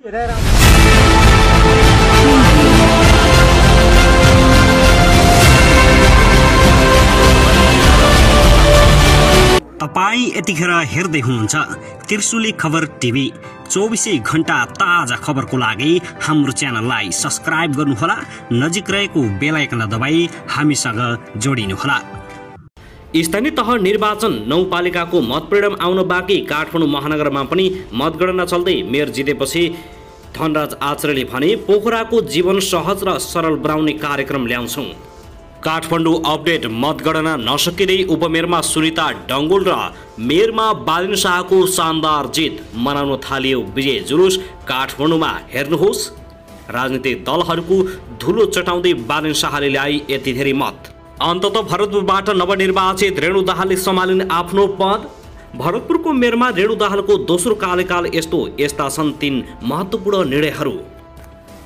तपाईं यतिखेर हेर्दै हुनुहुन्छ त्रिशुली खबर टिभी। 24 घण्टा ताजा खबरको लागि हाम्रो च्यानललाई सब्स्क्राइब गर्नुहोला, नजिक रहेको बेल आइकनलाई दबाई हामीसँग जोडिनुहोला। स्थानीय तह निर्वाचन 9 पालिकाको मतपरिणाम आउन बाँकी। काठमाडौँ महानगरमा पनि मतगणना चल्दै मेयर जितेपछि धनराज आचार्यले भने पोखराको जीवन सहज र सरल बनाउने कार्यक्रम ल्याउँछौं। काठमाडौँ अपडेट। मतगणना नसकिँदै उपमेयरमा सुनिता डङ्गोल र मेयरमा बालिन शाहको शानदार जित मनाउन थालियो विजय जुलुस। काठमाडौँमा हेर्नुहोस्, राजनीतिक दलहरूको धुलो चटाउँदै बालिन शाहले ल्याए यति धेरै मत। अन्तत भरतपुरबाट नवनिर्वाचित रेणु दाहालले सम्हालिन् आफ्नो पद। भरतपुरको मेयरमा रेणु दाहालको दोस्रो कार्यकाल यस्ता छन् 3 महत्त्वपूर्ण निर्णयहरू।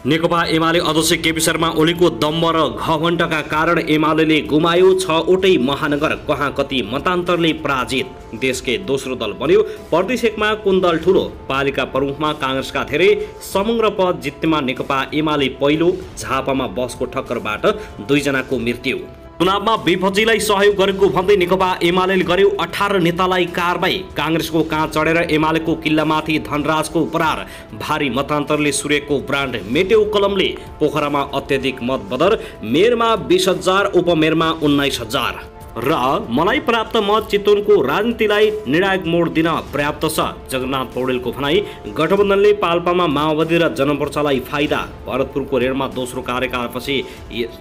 नेकपा एमाले अध्यक्ष केपी शर्मा ओलीको दम्ब र घमण्डका कारण एमाले गुमायो 6वटै महानगर, कहाँ कति मतान्तरले पराजित। देशकै दोस्रो दल बन्यो। प्रदेश 1मा कुन दल ठुलो? पालिका प्रमुखमा कांग्रेसका धेरै समग्र पद जित्नेमा नेकपा एमाले पहिलो। झापामा बसको ठक्करबाट 2 जनाको मृत्यु। चुनावमा विपक्षीलाई सहयोग गरेको भन्दै नेकपा एमाले गर्यो 18 नेतालाई कारबाही। कांग्रेसको काँध चढेर एमालेको किल्लामाथि धनराजको प्रहार। भारी मतान्तरले सूर्यको ब्रान्ड मेट्यो कलमले। पोखरामा अत्याधिक मत बदर, मेयरमा 20,000, उपमेयरमा 19,000 र मलाई प्राप्त मत चितवनको राजनीतिलाई निर्णायक मोड दिन पर्याप्त छ। जगन्नाथ पौडेलको भनाई। गठबन्धनले पाल्पामा माओवादी र जनमोर्चालाई फाइदा। भरतपुरको रेडमा दोस्रो कार्यकालपछि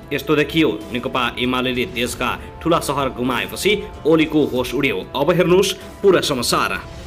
यस्तो देखियो। नेकपा एमाले देशका ठूला सहर गुमाएपछि ओलीको होस उड्यो। अब हेर्नुहोस् पूरा समाचार।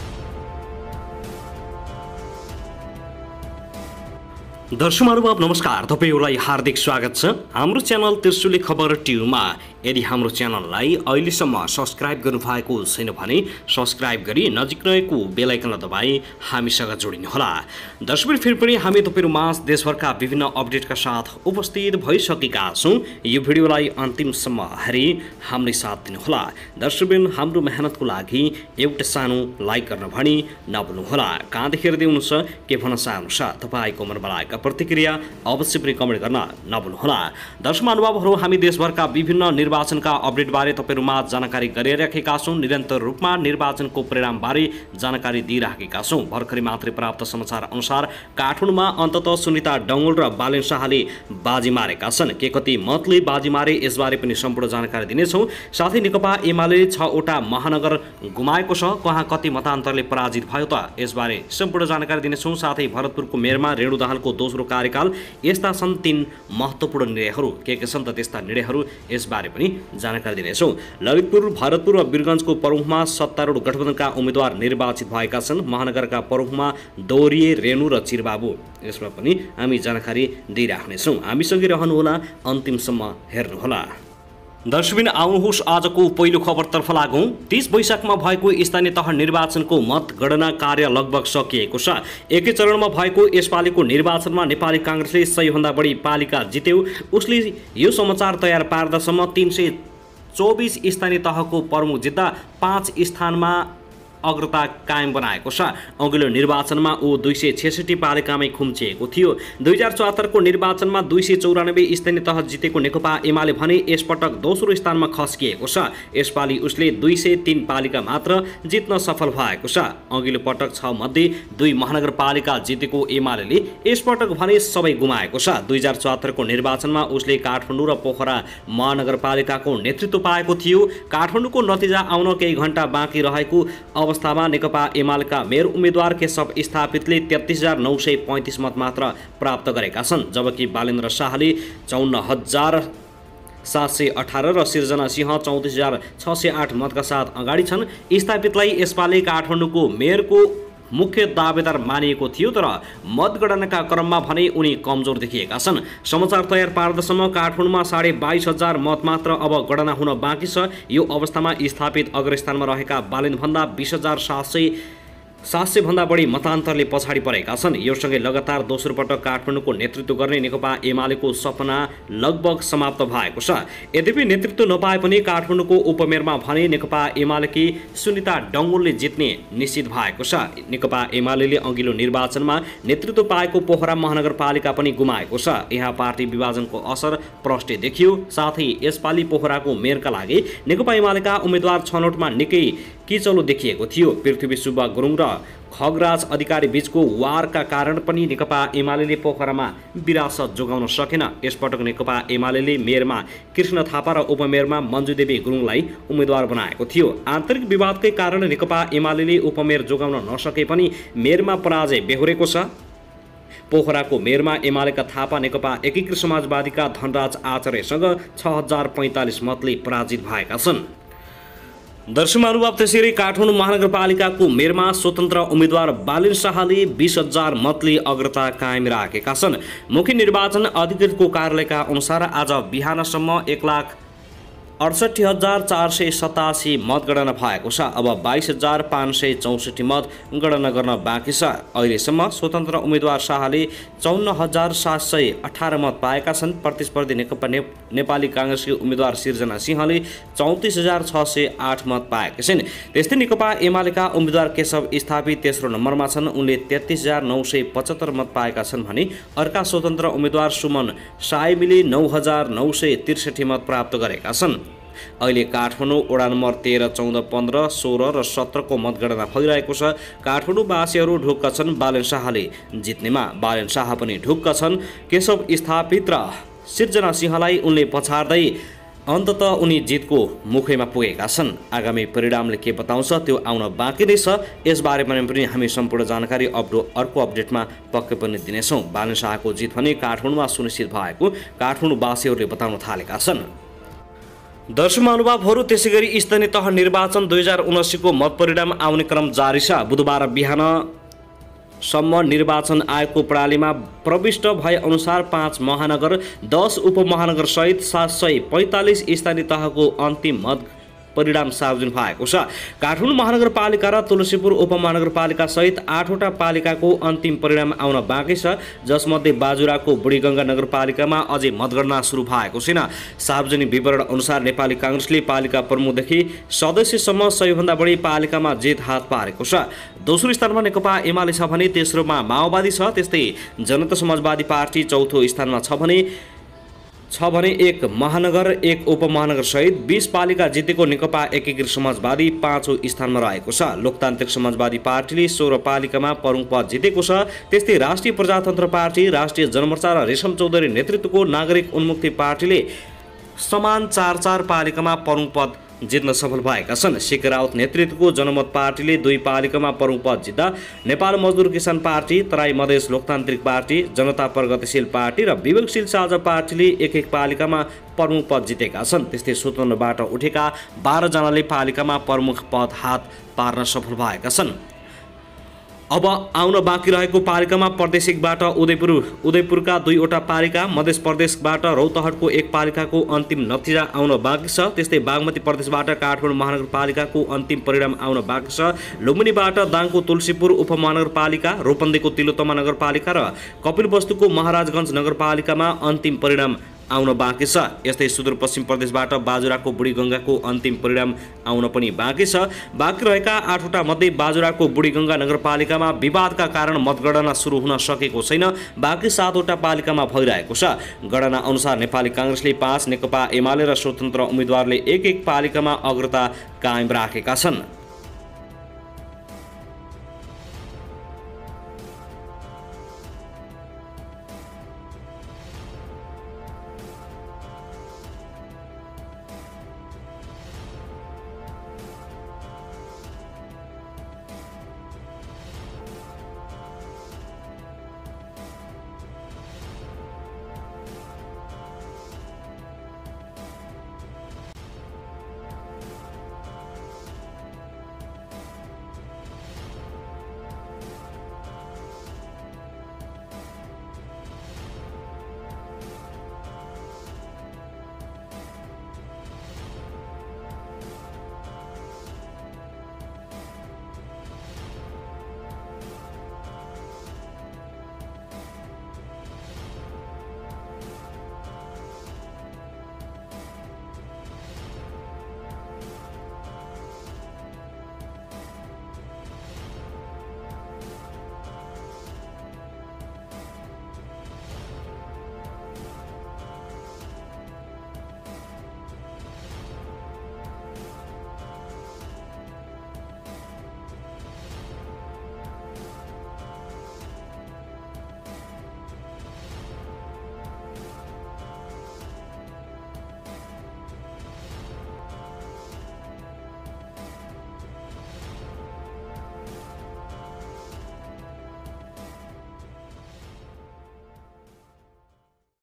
दर्शकहरू नमस्कार, तपाईहरुलाई हार्दिक स्वागत छ हाम्रो च्यानल त्रिशुली खबर टिभीमा। यदि हाम्रो च्यानललाई अहिलेसम्म सब्स्क्राइब गर्नुभएको छैन भने सब्स्क्राइब गरी नजिक रहेको बेल आइकनलाई दबाई हामीसँग जोडिनुहोला। दर्शकहरू फेरि पनि हामी तपाईहरुमाझ देशभरका विभिन्न अपडेटका साथ उपस्थित भइसकेका छौं। यो भिडियोलाई अन्तिमसम्म हेरी हामीलाई साथ दिनुहोला। दर्शकबिन हाम्रो मेहनतको लागि एउटा सानो लाइक गर्न भनी नभुल्नुहोला। कहाँदेखि हेर्दै हुनुहुन्छ, के भन्न चाहनुहुन्छ, तपाईको मनमा लागेका प्रतिक्रिया अवश्य पनि कमेन्ट गर्न नभुल्नुहोला। दर्शक महानुभावहरू, हामी देशभरका विभिन्न निर्वाचनका अपडेटबारे तपाईहरुमा जानकारी गराइराखेका छौं। निरन्तर रूपमा निर्वाचनको परिणामबारे जानकारी दिइराखेका छौं। भर्खरै मात्रै प्राप्त समाचार अनुसार काठमाडौँमा अन्ततः सुनिता डङ्गोल र बालिन शाहले बाजी मारेका छन्। के कति मतले बाजी मारे यसबारे पनि सम्पूर्ण जानकारी दिनेछौं। साथै नेकपा एमाले 6वटा महानगर गुमाएको छ, कहाँ कति मतान्तरले पराजित भयो त यसबारे सम्पूर्ण जानकारी दिनेछौं। साथै भरतपुरको मेयरमा रेणु दाहालको दोस्रो कार्यकाल यस्ता छन् 3 महत्त्वपूर्ण निर्णयहरू। के छन् त त्यस्ता निर्णयहरू यसबारे पनि जानकारी दिनेछौं। ललितपुर, भरतपुर र वीरगञ्जको प्रमुखमा सत्तारूढ गठबन्धनका उम्मेद्वार निर्वाचित भएका छन्। महानगरका प्रमुखमा दोहोरिए, रेणु र चिरबाबु। यसमा पनि हामी जानकारी दिइराख्नेछौं। हामीसँगै रहनुहोला, अन्तिमसम्म हेर्नुहोला। दर्शकबिन आउनुहोस् आजको पहिलो खबरतर्फ लागौं। 30 वैशाखमा भएको स्थानीय तह निर्वाचनको मतगणना कार्य लगभग सकिएको छ। एकै चरणमा भएको यसपालिको निर्वाचनमा नेपाली कांग्रेसले 100 भन्दा बढी पालिका जित्यो। उसले यो समाचार तयार पार्दासम्म 324 स्थानीय तहको प्रमुख जित्दा 5 स्थानमा अग्रता कायम बनाएको छ। अघिल्लो निर्वाचनमा ऊ 266 पालिकामै खुम्चिएको थियो। 2074 को निर्वाचनमा 294 स्थानीय तह जितेको नेकपा एमाले भने यसपटक दोस्रो स्थानमा खस्किएको छ। यसपालि उसले 203 पालिका मात्र जित्न सफल भएको छ। अघिल्लो पटक 6 मध्ये 2 महानगरपालिका जितेको एमाले यसपटक भने सबै गुमाएको छ। 2074 को निर्वाचनमा उसले काठमाडौँ र पोखरा महानगरपालिकाको नेतृत्व पाएको थियो। काठमाडौँको नतिजा आउन केही घण्टा बाँकी रहेको अवस्थामा नेकपा एमालेका मेयर उम्मेद्वार केशव स्थापितले 33,935 मत मात्र प्राप्त गरेका छन्, जबकि बालेन्द्र शाहले 54,718 र सिर्जना सिंह 34,608 मतका साथ अगाडि छन्। स्थापितलाई यसपालि काठमाडौँको मेयरको मुख्य दावेदार मानिएको थियो, तर मतगणनाका क्रममा भने उनी कमजोर देखिएका छन्। समाचार तयार पार्दासम्म काठमाडौँमा 22,500 मत मात्र अब गणना हुन बाँकी छ। यो अवस्थामा स्थापित अग्रस्थानमा रहेका बालिनभन्दा 700 भन्दा बढी मतान्तरले पछाडि परेका छन्। यो सँगै लगातार दोस्रो पटक काठमाडौँको नेतृत्व गर्ने नेकपा एमालेको सपना लगभग समाप्त भएको छ। यद्यपि नेतृत्व नपाए पनि काठमाडौँको उपमेयरमा भने नेकपा एमालेकी सुनिता डङ्गोलले जित्ने निश्चित भएको छ। नेकपा एमाले अघिल्लो निर्वाचनमा नेतृत्व पाएको पोखरा महानगरपालिका पनि गुमाएको छ। यहाँ पार्टी विभाजनको असर प्रष्ट देखियो। साथै यसपालि पोखराको मेयरका लागि नेकपा एमालेका उम्मेद्वार छनौटमा निकै किचलो देखिएको थियो। पृथ्वी सुब्बा गुरुङ र खगराज अधिकारी बीचको वारका कारण पनि नेकपा एमाले पोखरामा विरासत जोगाउन सकेन। यसपटक नेकपा एमाले मेयरमा कृष्ण थापा र उपमेयरमा मन्जुदेवी गुरुङलाई उम्मेद्वार बनाएको थियो। आन्तरिक विवादकै कारण नेकपा एमाले उपमेयर जोगाउन नसके पनि मेयरमा पराजय बेहोरेको छ। पोखराको मेयरमा एमालेका थापा नेकपा एकीकृत समाजवादीका धनराज आचार्यसँग 6045 मतले पराजित भएका छन्। दर्शक महानुभाव, त्यसैगरी काठमाडौँ महानगरपालिकाको मेयरमा स्वतन्त्र उम्मेद्वार बालेन शाहले 20,000 मतले अग्रता कायम राखेका छन्। मुख्य निर्वाचन अधिकृतको कार्यालयका अनुसार आज बिहानसम्म 1,68,487 मतगणना भएको छ। अब 22,564 मत गणना गर्न बाँकी छ। अहिलेसम्म स्वतन्त्र उम्मेद्वार शाहले 54,718 मत पाएका छन्। प्रतिस्पर्धी नेकपा नेपाली काङ्ग्रेसकी उम्मेद्वार सिर्जना सिंहले 34,608 मत पाएका छन्। त्यस्तै नेकपा एमालेका उम्मेद्वार केशव स्थापित तेस्रो नम्बरमा छन्। उनले 33,975 मत पाएका छन् भने अर्का स्वतन्त्र उम्मेद्वार सुमन साइमीले 9,963 मत प्राप्त गरेका छन्। अहिले काठमाडौँ वडा नम्बर 13, 14, 15, 16 र 17 को मतगणना भइरहेको छ। काठमाडौँवासीहरू ढुक्क छन् बालेन शाहले जित्नेमा। बालेन शाह पनि ढुक्क छन्। केशव स्थापित र सिर्जना सिंहलाई उनले पछाड्दै अन्ततः उनी जितको मुखैमा पुगेका छन्। आगामी परिणामले के बताउँछ त्यो आउन बाँकी नै छ। यसबारेमा पनि हामी सम्पूर्ण जानकारी अर्को अपडेटमा पक्कै पनि दिनेछौँ। बालेन शाहको जित भने काठमाडौँमा सुनिश्चित भएको काठमाडौँवासीहरूले बताउन थालेका छन्। दर्शक महानुभावहरू, त्यसैगरी स्थानीय तह निर्वाचन 2079 को मत परिणाम आउने क्रम जारी छ। बुधबार बिहानसम्म निर्वाचन आयोगको प्रणालीमा प्रविष्ट भए अनुसार 5 महानगर 10 उपमहानगर सहित 745 स्थानीय तहको अन्तिम मत परिणाम सार्वजनिक भएको छ। काठमाडौँ महानगरपालिका र तुलसीपुर उपमहानगरपालिका सहित 8वटा पालिकाको अन्तिम परिणाम आउन बाँकी छ, जसमध्ये बाजुराको बुढीगङ्गा नगरपालिकामा अझै मतगणना सुरु भएको छैन। सार्वजनिक विवरण अनुसार नेपाली काङ्ग्रेसले पालिका प्रमुखदेखि सदस्यसम्म 100 भन्दा बढी पालिकामा जित हात पारेको छ। दोस्रो स्थानमा नेकपा एमाले छ भने तेस्रोमा माओवादी छ। त्यस्तै जनता समाजवादी पार्टी चौथो स्थानमा छ भने 1 महानगर 1 उपमहानगर सहित 20 पालिका जितेको नेकपा एकीकृत समाजवादी 5औं स्थानमा रहेको छ। लोकतान्त्रिक समाजवादी पार्टीले 16 पालिकामा प्रमुख पद जितेको छ। त्यस्तै राष्ट्रिय प्रजातन्त्र पार्टी, राष्ट्रिय जनमोर्चा र रेशम चौधरी नेतृत्वको नागरिक उन्मुक्ति पार्टीले समान 4 पालिकामा प्रमुख पद जित्न सफल भएका छन्। शेखर राउत नेतृत्वको जनमत पार्टीले 2 पालिकामा प्रमुख पद जित्दा नेपाल मजदुर किसान पार्टी, तराई मधेस लोकतान्त्रिक पार्टी, जनता प्रगतिशील पार्टी र विवेकशील साझा पार्टीले 1 पालिकामा प्रमुख पद जितेका छन्। त्यस्तै स्वतन्त्रबाट उठेका 12 जनाले पालिकामा प्रमुख पद हात पार्न सफल भएका छन्। अब आउन बाँकी रहेको पालिकामा प्रदेशिकबाट उदयपुरका 2वटा पालिका, मध्य प्रदेशबाट रौतहटको 1 पालिकाको अन्तिम नतिजा आउन बाँकी छ। त्यस्तै बागमती प्रदेशबाट काठमाडौँ महानगरपालिकाको अन्तिम परिणाम आउन बाँकी छ। लुम्बिनीबाट दाङको तुलसीपुर उपमहानगरपालिका, रूपन्देहीको तिलोत्तमा नगरपालिका र कपिलवस्तुको महाराजगञ्ज नगरपालिकामा अन्तिम परिणाम आउन बाँकी छ। यस्तै सुदूरपश्चिम प्रदेशबाट बाजुराको बुढीगङ्गाको अन्तिम परिणाम आउन पनि बाँकी छ। बाँकी रहेका 8वटा मध्ये बाजुराको बुढीगङ्गा नगरपालिकामा विवादका कारण मतगणना सुरु हुन सकेको छैन। बाँकी 7वटा पालिकामा भइरहेको छ। गणना अनुसार नेपाली काङ्ग्रेसले 5, नेकपा एमाले र स्वतन्त्र उम्मेद्वारले 1 पालिकामा अग्रता कायम राखेका छन्।